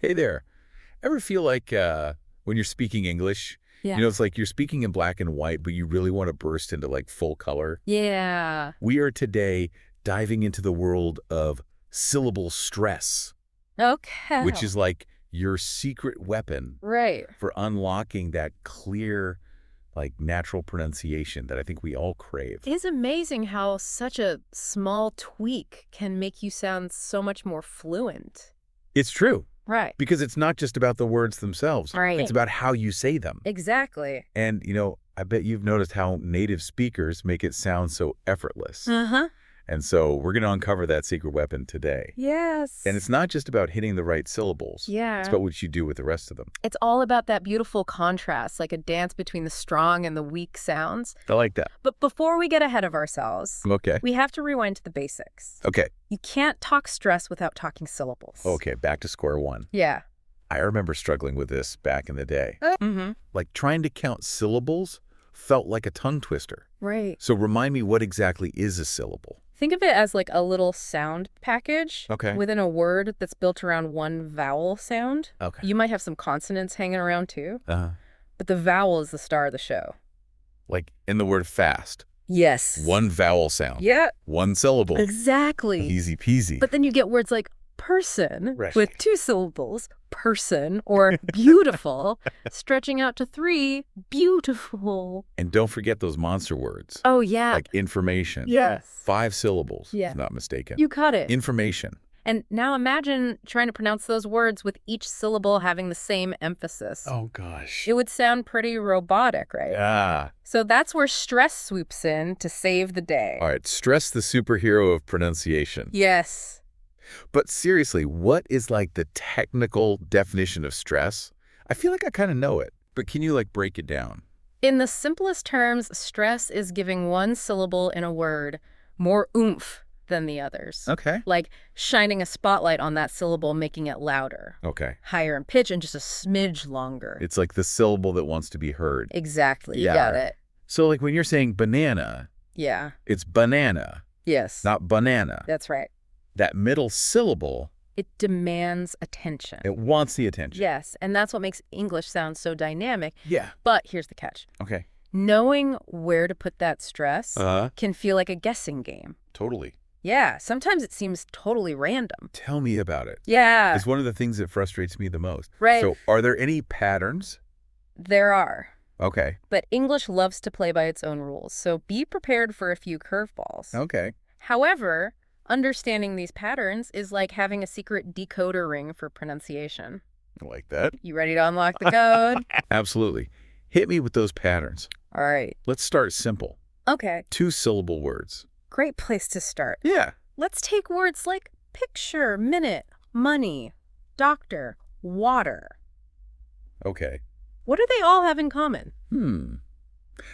Hey there. Ever feel like when you're speaking English, Yeah. it's like you're speaking in black and white, but you really want to burst into like full color? Yeah. We are today diving into the world of syllable stress, Okay. which is like your secret weapon Right. for unlocking that clear, like natural pronunciation that I think we all crave. It's amazing how such a small tweak can make you sound so much more fluent. It's true, Right. because it's not just about the words themselves. Right. It's about how you say them. Exactly. And, I bet you've noticed how native speakers make it sound so effortless. Uh-huh. And so we're going to uncover that secret weapon today. Yes. And it's not just about hitting the right syllables. Yeah. It's about what you do with the rest of them. It's all about that beautiful contrast, like a dance between the strong and the weak sounds. I like that. But before we get ahead of ourselves, Okay. we have to rewind to the basics. Okay. You can't talk stress without talking syllables. Okay, back to square one. Yeah. I remember struggling with this back in the day. Mm-hmm. Like trying to count syllables felt like a tongue twister. Right. So remind me, what exactly is a syllable? Think of it as like a little sound package Okay. within a word that's built around one vowel sound. Okay. You might have some consonants hanging around too, Uh-huh. but the vowel is the star of the show. Like in the word fast, Yes. one vowel sound, Yeah, one syllable. exactly. Easy peasy. But then you get words like person Right. with 2 syllables, person, or beautiful, stretching out to 3, beautiful. And don't forget those monster words. Oh, yeah. Like information. Yes. 5 syllables, Yeah. if not mistaken. You caught it. Information. And now imagine trying to pronounce those words with each syllable having the same emphasis. Oh, gosh. It would sound pretty robotic, right? Ah. So that's where stress swoops in to save the day. All right, stress the superhero of pronunciation. Yes. But seriously, what is like the technical definition of stress? I feel like I kind of know it, but can you like break it down? In the simplest terms, stress is giving one syllable in a word more oomph than the others. Okay. Like shining a spotlight on that syllable, making it louder, Okay. higher in pitch, and just a smidge longer. It's like the syllable that wants to be heard. Exactly. You Yeah. got it. So like when you're saying banana, Yeah. it's banana, Yes. not banana. That's right. That middle syllable, It demands attention. it wants the attention. Yes, and that's what makes English sound so dynamic. Yeah. But here's the catch. Okay. Knowing where to put that stress Uh-huh. can feel like a guessing game. Totally. Yeah, sometimes it seems totally random. Tell me about it. Yeah, It's one of the things that frustrates me the most. right. So are there any patterns? There are. Okay. But English loves to play by its own rules, so be prepared for a few curveballs. Okay. However, understanding these patterns is like having a secret decoder ring for pronunciation. I like that. You ready to unlock the code? Absolutely. Hit me with those patterns. All right. Let's start simple. Okay. 2-syllable words. Great place to start. Yeah. Let's take words like picture, minute, money, doctor, water. Okay. What do they all have in common?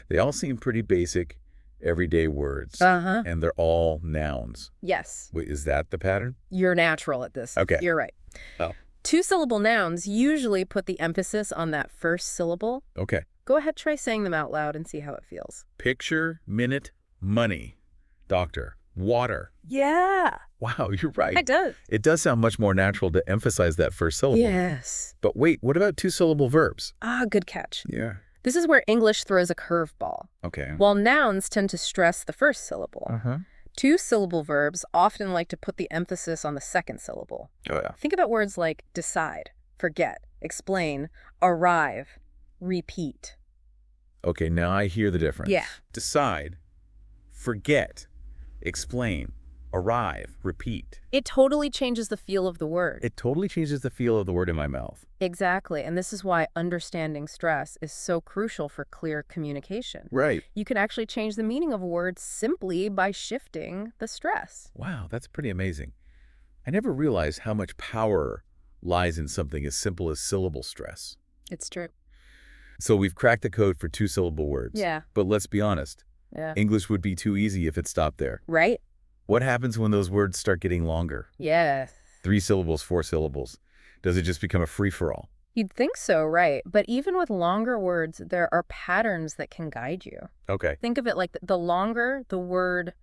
They all seem pretty basic, everyday words. Uh-huh. And they're all nouns. Yes. Wait, is that the pattern? You're natural at this. Okay. You're right. Oh. 2-syllable nouns usually put the emphasis on that first syllable. Okay. Go ahead, try saying them out loud and see how it feels. Picture, minute, money, doctor, water. Yeah. Wow, you're right. It does. It does sound much more natural to emphasize that first syllable. Yes. But wait, what about 2-syllable verbs? Ah, good catch. Yeah. This is where English throws a curveball. Okay. While nouns tend to stress the first syllable, Uh-huh. 2-syllable verbs often like to put the emphasis on the second syllable. Oh, yeah. Think about words like decide, forget, explain, arrive, repeat. Okay, now I hear the difference. Yeah. Decide, forget, explain, arrive, repeat. It totally changes the feel of the word. It totally changes the feel of the word in my mouth. Exactly. And this is why understanding stress is so crucial for clear communication. Right. You can actually change the meaning of a word simply by shifting the stress. Wow, that's pretty amazing. I never realized how much power lies in something as simple as syllable stress. It's true. So we've cracked the code for 2-syllable words. Yeah. But let's be honest, Yeah. English would be too easy if it stopped there. Right? What happens when those words start getting longer? Yes. 3 syllables, 4 syllables. Does it just become a free-for-all? You'd think so, right? But even with longer words, there are patterns that can guide you. Okay. Think of it like the longer the word,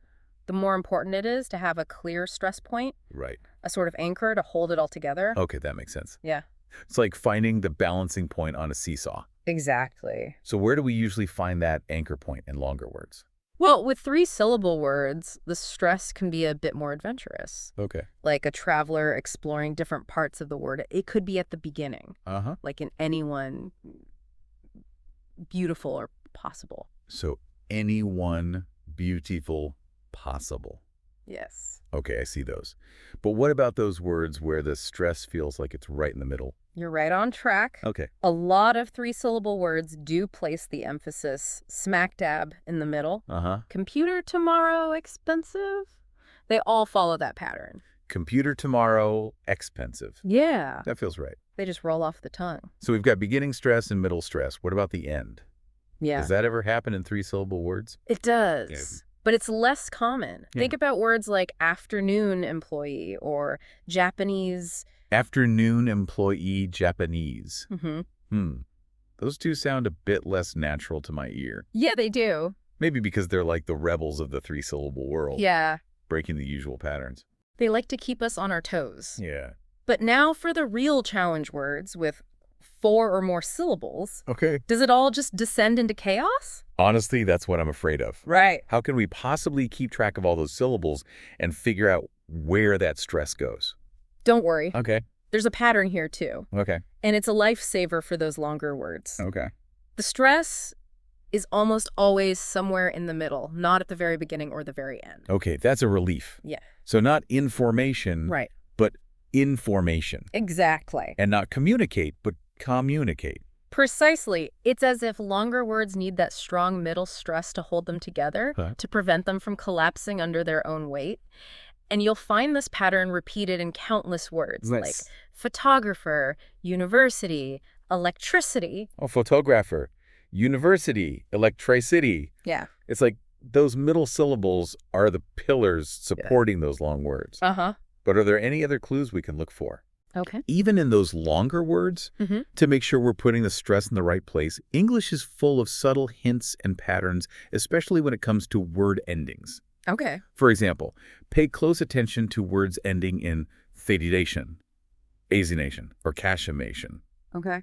the more important it is to have a clear stress point, Right. a sort of anchor to hold it all together. Okay, that makes sense. Yeah. It's like finding the balancing point on a seesaw. Exactly. So where do we usually find that anchor point in longer words? Well, with three-syllable words, the stress can be a bit more adventurous. Okay. Like a traveler exploring different parts of the word. It could be at the beginning, Uh-huh. like in anyone, beautiful or possible. So anyone, beautiful, possible. Yes. Okay, I see those. But what about those words where the stress feels like it's right in the middle? You're right on track. Okay. A lot of three-syllable words do place the emphasis smack dab in the middle. Uh-huh. Computer tomorrow, expensive? They all follow that pattern. Computer tomorrow, expensive. Yeah. That feels right. They just roll off the tongue. So we've got beginning stress and middle stress. What about the end? Yeah. Does that ever happen in three-syllable words? It does. Yeah. But it's less common. Yeah. Think about words like afternoon employee or Japanese. Afternoon employee, Japanese. Mm-hmm. Those two sound a bit less natural to my ear. Yeah, they do. Maybe because they're like the rebels of the three-syllable world. Yeah. Breaking the usual patterns. They like to keep us on our toes. Yeah. But now for the real challenge words with 4 or more syllables. Okay. Does it all just descend into chaos? Honestly, that's what I'm afraid of. Right. How can we possibly keep track of all those syllables and figure out where that stress goes? Don't worry. Okay. There's a pattern here too. Okay. And it's a lifesaver for those longer words. Okay. The stress is almost always somewhere in the middle, not at the very beginning or the very end. Okay, that's a relief. Yeah. So not information, Right. but information. Exactly. And not communicate, but communicate. Precisely. It's as if longer words need that strong middle stress to hold them together, Huh. to prevent them from collapsing under their own weight. And you'll find this pattern repeated in countless words, Nice. like photographer, university, electricity. Oh, photographer, university, electricity. Yeah. It's like those middle syllables are the pillars supporting those long words. Uh-huh. But are there any other clues we can look for? Okay. Even in those longer words, Mm-hmm. to make sure we're putting the stress in the right place, English is full of subtle hints and patterns, especially when it comes to word endings. Okay. For example, pay close attention to words ending in thedidation, azination, or cashimation. Okay.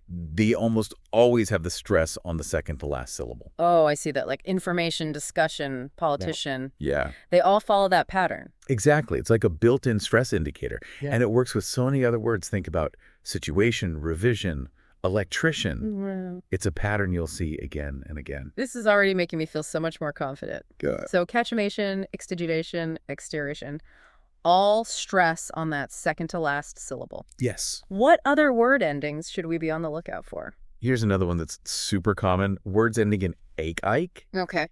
They almost always have the stress on the second to last syllable. Oh, I see that. Like information, discussion, politician. Yeah, They all follow that pattern. exactly. It's like a built-in stress indicator. Yeah. And it works with so many other words. Think about situation, revision, electrician. It's a pattern you'll see again and again. This is already making me feel so much more confident. Good. So cachimation, extigidation, exteration, all stress on that second to last syllable. Yes. What other word endings should we be on the lookout for? Here's another one that's super common. Words ending in ake. Okay.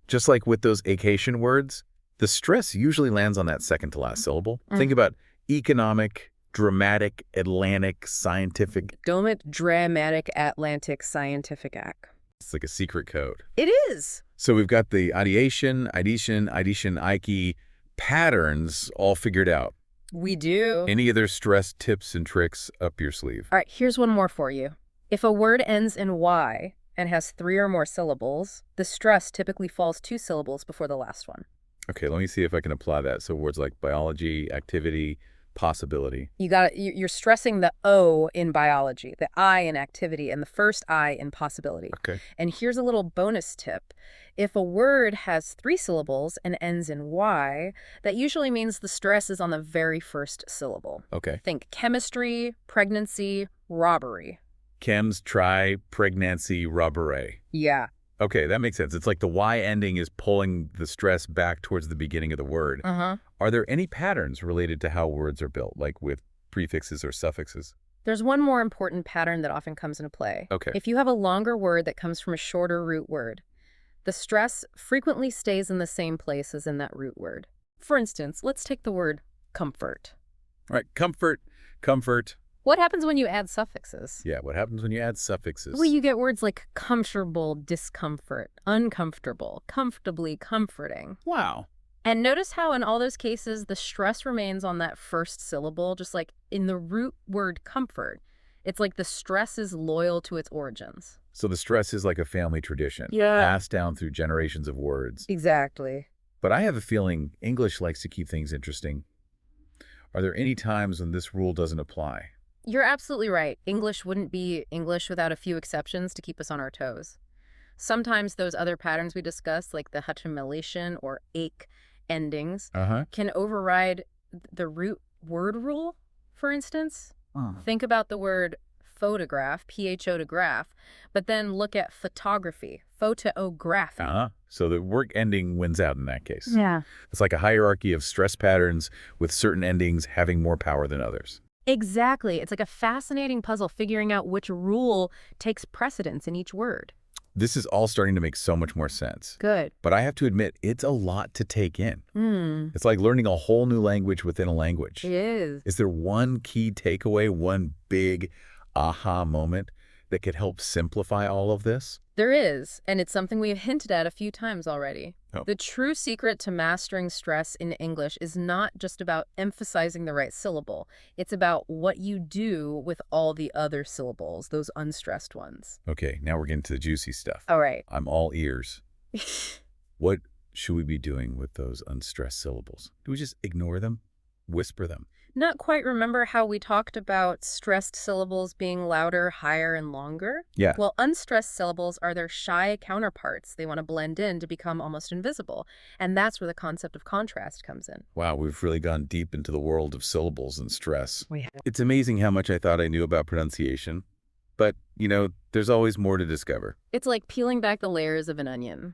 Just like with those acation words, the stress usually lands on that second to last syllable. Think about economic, dramatic, Atlantic, scientific. Domet dramatic Atlantic scientific act. It's like a secret code. It is. So we've got the ideation, ike patterns all figured out. We do. Any other stress tips and tricks up your sleeve? All right, here's one more for you. If a word ends in Y and has 3 or more syllables, the stress typically falls 2 syllables before the last one. Okay, let me see if I can apply that. So words like biology, activity, possibility. You're stressing the O in biology, the I in activity, and the first I in possibility. Okay. And here's a little bonus tip. If a word has 3 syllables and ends in Y, that usually means the stress is on the very first syllable. Okay. Think chemistry, pregnancy, robbery. Chems, try, pregnancy, robbery. Yeah. Okay, that makes sense. It's like the Y ending is pulling the stress back towards the beginning of the word. Uh-huh. Are there any patterns related to how words are built, like with prefixes or suffixes? There's one more important pattern that often comes into play. Okay. If you have a longer word that comes from a shorter root word, the stress frequently stays in the same place as in that root word. For instance, let's take the word comfort. All right, comfort, comfort. What happens when you add suffixes? Yeah, what happens when you add suffixes? Well, you get words like comfortable, discomfort, uncomfortable, comfortably, comforting. Wow. And notice how in all those cases, the stress remains on that first syllable, just like in the root word comfort. It's like the stress is loyal to its origins. So the stress is like a family tradition, Yeah. passed down through generations of words. Exactly. But I have a feeling English likes to keep things interesting. Are there any times when this rule doesn't apply? You're absolutely right. English wouldn't be English without a few exceptions to keep us on our toes. Sometimes those other patterns we discussed, like the hutchamellation or ake endings, Uh-huh. can override the root word rule, for instance. Oh. Think about the word photograph, pho to graph, but then look at photography, photography. Uh-huh. So the work ending wins out in that case. Yeah. It's like a hierarchy of stress patterns with certain endings having more power than others. Exactly. It's like a fascinating puzzle figuring out which rule takes precedence in each word. This is all starting to make so much more sense. Good. But I have to admit, it's a lot to take in. Hmm. It's like learning a whole new language within a language. It is. Is there one key takeaway, one big aha moment that could help simplify all of this? There is, and it's something we've hinted at a few times already. Oh. The true secret to mastering stress in English is not just about emphasizing the right syllable. It's about what you do with all the other syllables, those unstressed ones. Okay, now we're getting to the juicy stuff. All right. I'm all ears. What should we be doing with those unstressed syllables? Do we just ignore them? Whisper them? Not quite remember how we talked about stressed syllables being louder, higher, and longer? Yeah. Well, unstressed syllables are their shy counterparts. They want to blend in to become almost invisible. And that's where the concept of contrast comes in. Wow, we've really gone deep into the world of syllables and stress. We have. It's amazing how much I thought I knew about pronunciation. But, there's always more to discover. It's like peeling back the layers of an onion.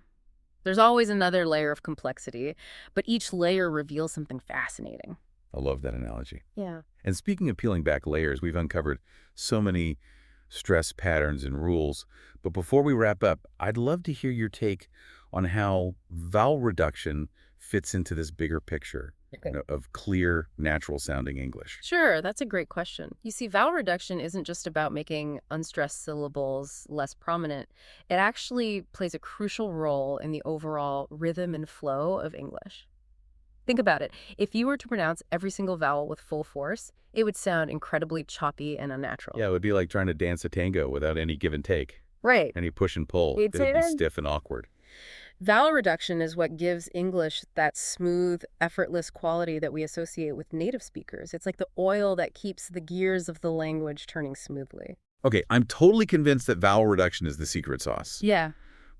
There's always another layer of complexity, but each layer reveals something fascinating. I love that analogy. Yeah. And speaking of peeling back layers, we've uncovered so many stress patterns and rules. But before we wrap up, I'd love to hear your take on how vowel reduction fits into this bigger picture of clear, natural-sounding English. Sure, that's a great question. You see, vowel reduction isn't just about making unstressed syllables less prominent. It actually plays a crucial role in the overall rhythm and flow of English. Think about it. If you were to pronounce every single vowel with full force, it would sound incredibly choppy and unnatural. Yeah, it would be like trying to dance a tango without any give and take, Right. any push and pull. You'd say It'd be that? stiff and awkward. Vowel reduction is what gives English that smooth, effortless quality that we associate with native speakers. It's like the oil that keeps the gears of the language turning smoothly. Okay, I'm totally convinced that vowel reduction is the secret sauce. Yeah.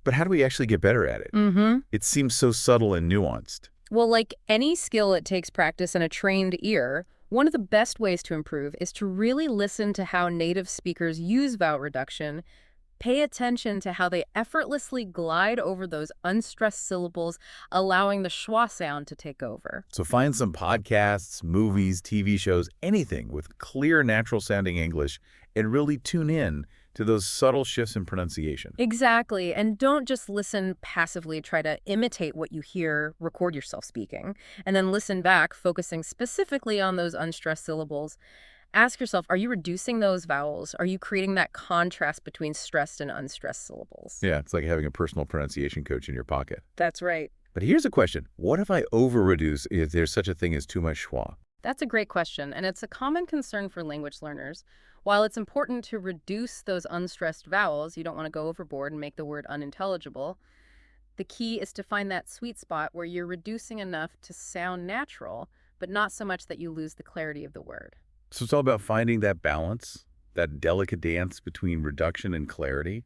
But how do we actually get better at it? Mm-hmm. It seems so subtle and nuanced. Well, like any skill, it takes practice and a trained ear. One of the best ways to improve is to really listen to how native speakers use vowel reduction. Pay attention to how they effortlessly glide over those unstressed syllables, allowing the schwa sound to take over. So find some podcasts, movies, TV shows, anything with clear, natural-sounding English, and really tune in to those subtle shifts in pronunciation. Exactly. And don't just listen passively, try to imitate what you hear, record yourself speaking, and then listen back, focusing specifically on those unstressed syllables. Ask yourself, are you reducing those vowels? Are you creating that contrast between stressed and unstressed syllables? Yeah, it's like having a personal pronunciation coach in your pocket. That's right. But here's a question. What if I over-reduce if there's such a thing as too much schwa? That's a great question, and it's a common concern for language learners. While it's important to reduce those unstressed vowels, you don't want to go overboard and make the word unintelligible. The key is to find that sweet spot where you're reducing enough to sound natural, but not so much that you lose the clarity of the word. So it's all about finding that balance, that delicate dance between reduction and clarity.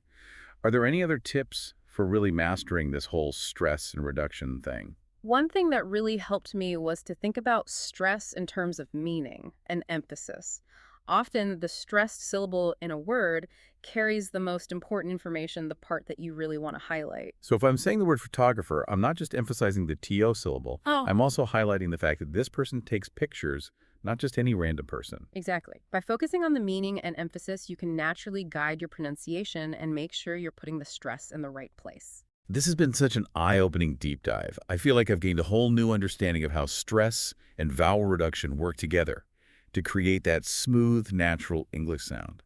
Are there any other tips for really mastering this whole stress and reduction thing? One thing that really helped me was to think about stress in terms of meaning and emphasis. Often, the stressed syllable in a word carries the most important information, the part that you really want to highlight. So if I'm saying the word photographer, I'm not just emphasizing the TO syllable. Oh. I'm also highlighting the fact that this person takes pictures, not just any random person. Exactly. By focusing on the meaning and emphasis, you can naturally guide your pronunciation and make sure you're putting the stress in the right place. This has been such an eye-opening deep dive. I feel like I've gained a whole new understanding of how stress and vowel reduction work together to create that smooth, natural English sound.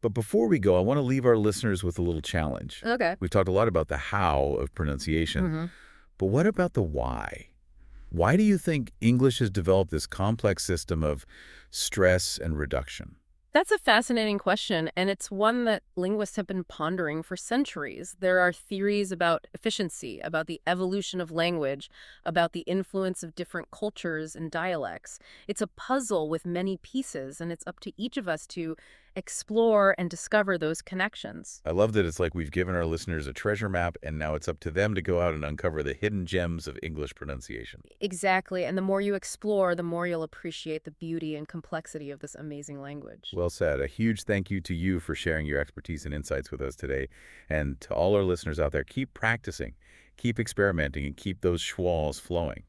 But before we go, I want to leave our listeners with a little challenge. Okay. We've talked a lot about the how of pronunciation, but what about the why? Why do you think English has developed this complex system of stress and reduction? That's a fascinating question, and it's one that linguists have been pondering for centuries. There are theories about efficiency, about the evolution of language, about the influence of different cultures and dialects. It's a puzzle with many pieces, and it's up to each of us to explore and discover those connections. I love that it's like we've given our listeners a treasure map, and now it's up to them to go out and uncover the hidden gems of English pronunciation. Exactly, and the more you explore, the more you'll appreciate the beauty and complexity of this amazing language. Well said. A huge thank you to you for sharing your expertise and insights with us today. And to all our listeners out there, keep practicing, keep experimenting, and keep those schwals flowing.